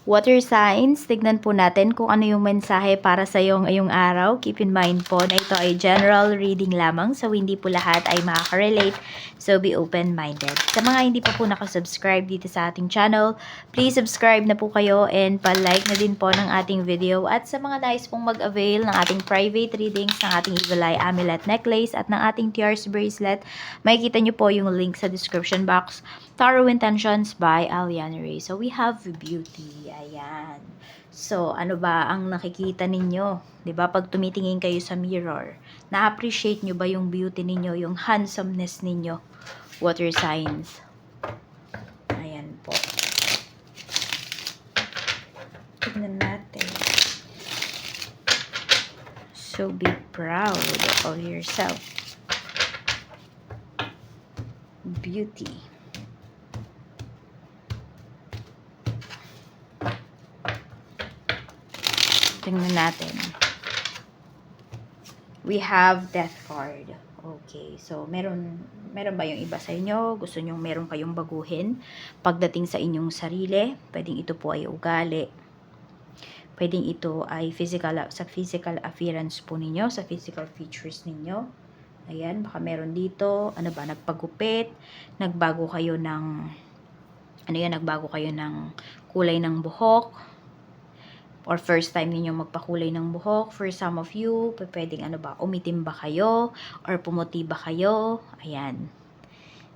Water signs, tignan po natin kung ano yung mensahe para sa iyo ngayong araw. Keep in mind po na ito ay general reading lamang, so hindi po lahat ay makaka-relate. So be open-minded. Sa mga hindi pa po nakasubscribe dito sa ating channel, please subscribe na po kayo and pa-like na din po ng ating video. At sa mga nais pong mag-avail ng ating private readings, ng ating Evil Eye Amulet Necklace at ng ating Tears Bracelet, makikita nyo po yung link sa description box. Tarot Intentions by Aliana Ray. So we have beauty. Ayan. So, ano ba ang nakikita ninyo? 'Di ba pag tumitingin kayo sa mirror, na-appreciate nyo ba yung beauty ninyo, yung handsomeness ninyo? Water signs. Ayan po. Tignan natin. So, be proud of yourself. Beauty. Tingnan natin. We have Death card. Okay, so meron ba yung iba sa inyo? Gusto nyo meron kayong baguhin pagdating sa inyong sarili? Pwedeng ito po ay ugali. Pwedeng ito ay sa physical appearance po ninyo, sa physical features ninyo. Ayan, baka meron dito, ano ba, nagpagupit, nagbago kayo ng kulay ng buhok, or first time ninyo magpakulay ng buhok. For some of you, pwedeng umitim ba kayo or pumuti ba kayo? Ayan.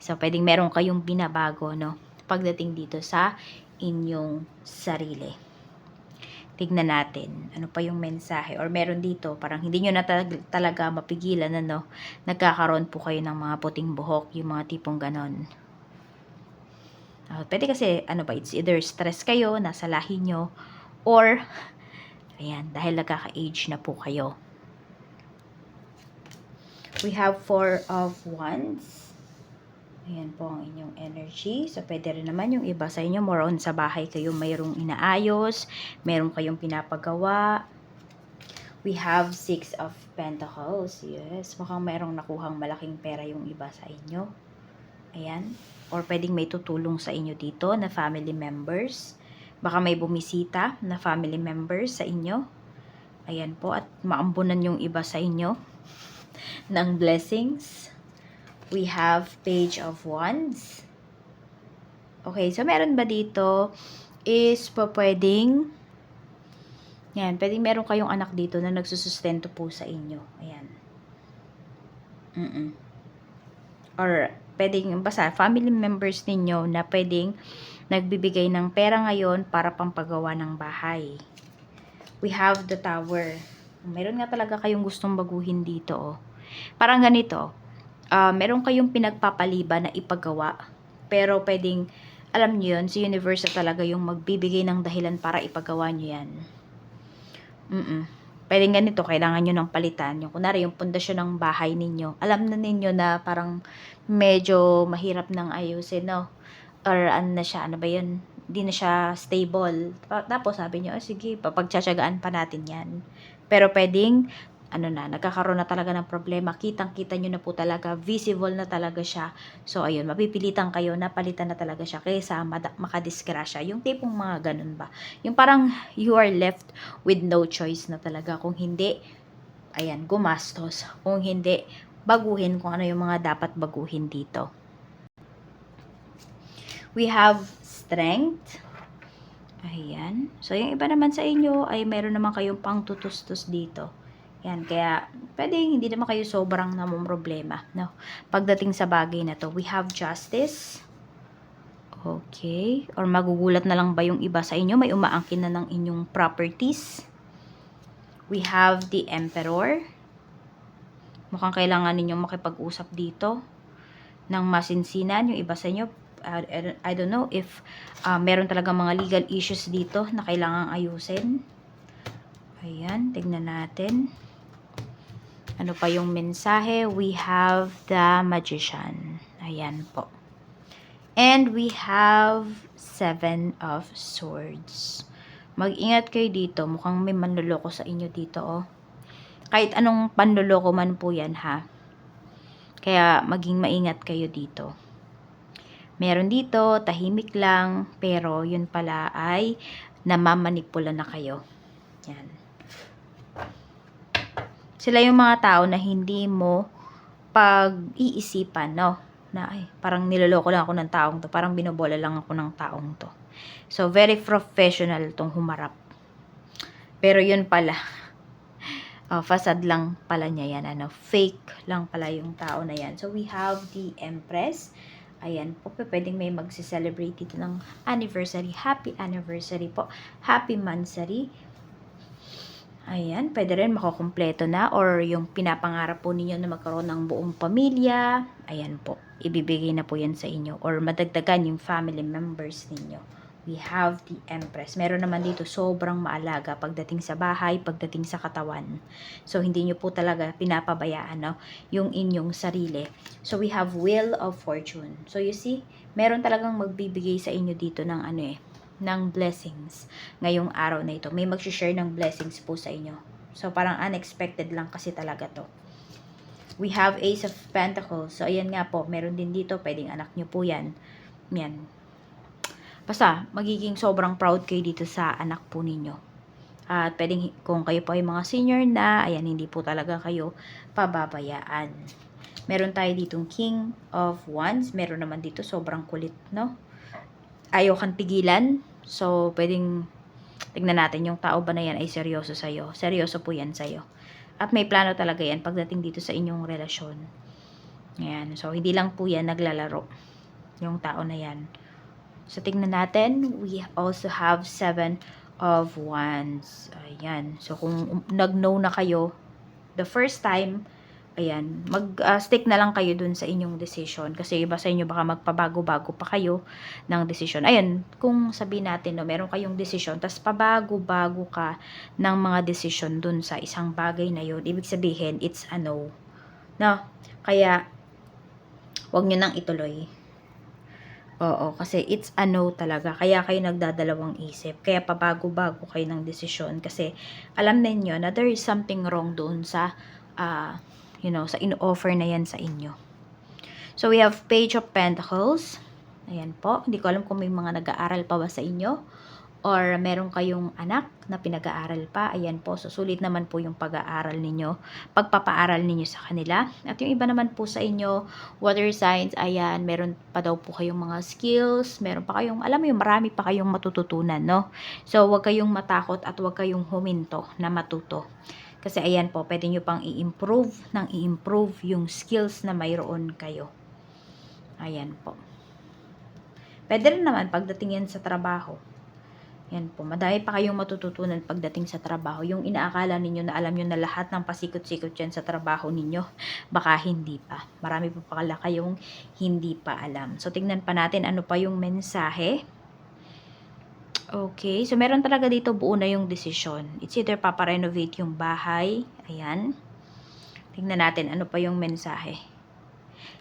So, pwedeng meron kayong binabago, no? Pagdating dito sa inyong sarili. Tignan natin. Ano pa yung mensahe? Or meron dito, parang hindi nyo na talaga mapigilan, ano? Nagkakaroon po kayo ng mga puting buhok, yung mga tipong ganon. Pwede kasi, it's either stress kayo, nasa lahi nyo, or, ayan, dahil nagkaka-age na po kayo. We have 4 of Wands. Ayan po ang inyong energy. So, pwede rin naman yung iba sa inyo, more on sa bahay kayo mayroong inaayos, mayroong kayong pinapagawa. We have 6 of Pentacles. Yes, mukhang mayroong nakuhang malaking pera yung iba sa inyo. Ayan. Or pwedeng may tutulong sa inyo dito na family members. Baka may bumisita na family members sa inyo. Ayan po. At maambunan yung iba sa inyo ng blessings. We have Page of Wands. Okay, so meron ba dito is pwedeng meron kayong anak dito na nagsusustento po sa inyo. Ayan. Or pwedeng basta family members ninyo na pwedeng nagbibigay ng pera ngayon para pampagawa ng bahay. We have the Tower. Meron nga talaga kayong gustong baguhin dito, oh. Parang ganito, meron kayong pinagpapaliban na ipagawa, pero pwedeng, alam nyo yun, si universe talaga yung magbibigay ng dahilan para ipagawa nyo yan. Pwedeng ganito, kailangan nyo ng palitan. Yung kunwari, yung pundasyon ng bahay ninyo. Alam na ninyo na parang medyo mahirap nang ayusin, no? Or ano na siya, hindi na siya stable. Tapos sabi nyo, sige, papagtsatsagaan pa natin yan. Pero pwedeng, nagkakaroon na talaga ng problema. Kitang-kita nyo na po talaga, visible na talaga siya. So, ayun, mapipilitan kayo na palitan na talaga siya kaysa makadisgrasya. Yung tipong mga ganun ba? Yung parang you are left with no choice na talaga. Kung hindi, ayan, gumastos. Kung hindi, baguhin kung ano yung mga dapat baguhin dito. We have Strength. Ayan. So, yung iba naman sa inyo ay meron naman kayong pang tutustos dito. Yan, kaya pwedeng hindi naman kayo sobrang namong problema, no? Pagdating sa bagay na to, we have Justice. Okay. Or magugulat na lang ba yung iba sa inyo? May umaangkin na ng inyong properties. We have the Emperor. Mukhang kailangan ninyong makipag-usap dito ng masinsinan. Yung iba sa inyo, I don't know if meron talaga mga legal issues dito na kailangang ayusin. Ayan, tignan natin. Ano pa yung mensahe? We have the Magician. Ayan po. And we have 7 of Swords. Mag-ingat kayo dito. Mukhang may manloloko sa inyo dito, oh. Kahit anong panloloko man po yan, ha. Kaya maging maingat kayo dito. Meron dito, tahimik lang, pero yun pala ay namamanipula na kayo. Yan. Sila yung mga tao na hindi mo pag-iisipan, no? Na, ay, parang niloloko lang ako ng taong to. Parang binobola lang ako ng taong to. So, very professional tong humarap. Pero yun pala, facade lang pala niya yan. Fake lang pala yung tao na yan. So, we have the Empress. Ayan po, pwedeng may magse-celebrate dito ng anniversary. Happy anniversary po. Happy mansary. Ayan, pwede rin makukumpleto na or yung pinapangarap po ninyo na magkaroon ng buong pamilya. Ayan po, ibibigay na po yan sa inyo or madagdagan yung family members ninyo. We have the Empress. Meron naman dito sobrang maalaga pagdating sa bahay, pagdating sa katawan. So, hindi nyo po talaga pinapabayaan, no, yung inyong sarili. So, we have Wheel of Fortune. So, you see, meron talagang magbibigay sa inyo dito ng ng blessings ngayong araw na ito. May mag-share ng blessings po sa inyo. So, parang unexpected lang kasi talaga to. We have Ace of Pentacles. So, ayan nga po. Meron din dito. Pwedeng anak nyo po yan. Yan. Basta, magiging sobrang proud kayo dito sa anak po ninyo. At pwedeng, kung kayo po ay mga senior na, ayan, hindi po talaga kayo pababayaan. Meron tayo ditong King of Wands. Meron naman dito sobrang kulit, no? Ayaw kang pigilan. So, pwedeng tignan natin yung tao ba na yan ay seryoso sa'yo. Seryoso po yan sa'yo. At may plano talaga yan pagdating dito sa inyong relasyon. Ayan. So, hindi lang po yan naglalaro. Yung tao na yan. So, tignan natin. We also have 7 of Wands. Ayan. So, kung nag-know na kayo the first time, ayan, mag-stick na lang kayo dun sa inyong decision. Kasi iba sa inyo baka magpabago-bago pa kayo ng decision. Ayan, kung sabihin natin, no, meron kayong decision, tas pabago-bago ka ng mga decision dun sa isang bagay na yun, ibig sabihin, it's a no. No? Kaya, wag nyo nang ituloy. Oo, kasi it's a no talaga. Kaya kayo nagdadalawang isip. Kaya pabago-bago kayo ng desisyon. Kasi alam ninyo na there is something wrong doon sa, sa in-offer na yan sa inyo. So, we have Page of Pentacles. Ayan po. Hindi ko alam kung may mga nag-aaral pa ba sa inyo. Or meron kayong anak na pinag-aaral pa. Ayan po. So, sulit naman po yung pag-aaral ninyo. Pagpapaaral ninyo sa kanila. At yung iba naman po sa inyo, water signs, ayan, meron pa daw po kayong mga skills. Meron pa kayong, alam mo yung marami pa kayong matututunan, no? So, huwag kayong matakot at huwag kayong huminto na matuto. Kasi ayan po, pwede nyo pang i-improve yung skills na mayroon kayo. Ayan po. Pwede rin naman pagdating yan sa trabaho. Yan po, madami pa kayong matututunan pagdating sa trabaho. Yung inaakala ninyo na alam nyo na lahat ng pasikot-sikot yan sa trabaho ninyo, baka hindi pa. Marami pa pala kayong hindi pa alam. So, tingnan pa natin ano pa yung mensahe. Okay, so meron talaga dito buo na yung desisyon. It's either paparenovate yung bahay. Ayan. Tingnan natin ano pa yung mensahe.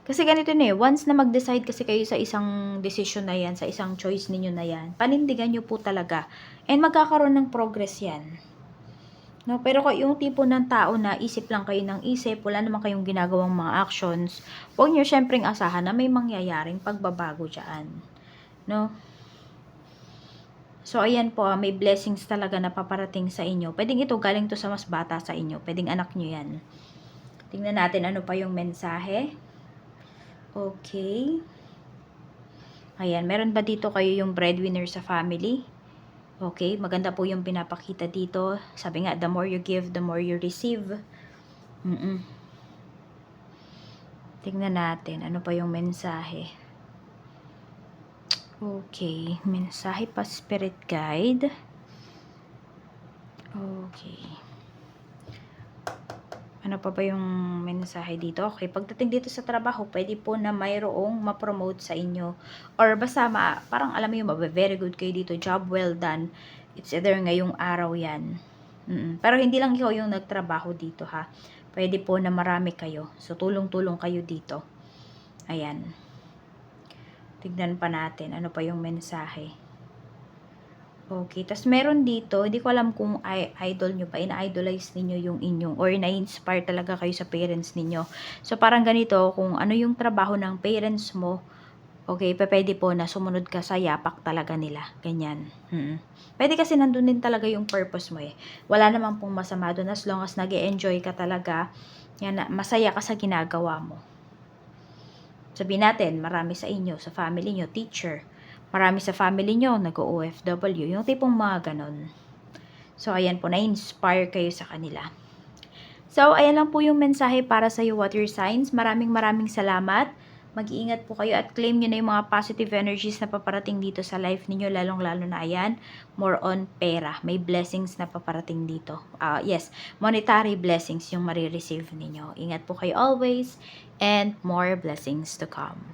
Kasi ganito na once na mag-decide kasi kayo sa isang decision na yan, sa isang choice ninyo na yan, panindigan nyo po talaga. And magkakaroon ng progress yan. No? Pero kung yung tipo ng tao na isip lang kayo ng isip, wala naman kayong ginagawang mga actions, huwag nyo syempreng asahan na may mangyayaring pagbabago dyan. No? So, ayan po, may blessings talaga na paparating sa inyo. Pwedeng ito, galing to sa mas bata sa inyo. Pwedeng anak nyo yan. Tingnan natin ano pa yung mensahe. Okay. Ayan, meron ba dito kayo yung breadwinner sa family? Okay, maganda po yung pinapakita dito. Sabi nga, the more you give, the more you receive. Tingnan natin, ano pa yung mensahe. Okay, mensahe pa spirit guide. Okay. Ano pa ba yung mensahe dito? Okay, pagdating dito sa trabaho, pwede po na mayroong ma-promote sa inyo. Or basta, parang alam mo yung very good kayo dito. Job well done. It's either ngayong araw yan. Pero hindi lang ikaw yung nagtrabaho dito ha. Pwede po na marami kayo. So, tulong-tulong kayo dito. Ayan. Tignan pa natin. Ano pa yung mensahe? Okay, tas meron dito, hindi ko alam kung idol nyo pa, ina-idolize ninyo yung inyong, or na-inspire talaga kayo sa parents ninyo. So, parang ganito, kung ano yung trabaho ng parents mo, Okay, pupuwede po na sumunod ka sa yapak talaga nila, ganyan. Puwede kasi nandun din talaga yung purpose mo, eh. Wala naman pong masama dun as long as nag-e-enjoy ka talaga, yan na masaya ka sa ginagawa mo. Sabihin natin marami sa inyo, sa family niyo teacher, marami sa family niyo nag-o-OFW, yung tipong mga gano'n. So, ayan po, na-inspire kayo sa kanila. So, ayan lang po yung mensahe para sa iyo, water signs. Maraming salamat. Mag-iingat po kayo at claim nyo na yung mga positive energies na paparating dito sa life ninyo, lalong-lalo na ayan, more on pera. May blessings na paparating dito. Yes, monetary blessings yung marireceive ninyo. Ingat po kayo always and more blessings to come.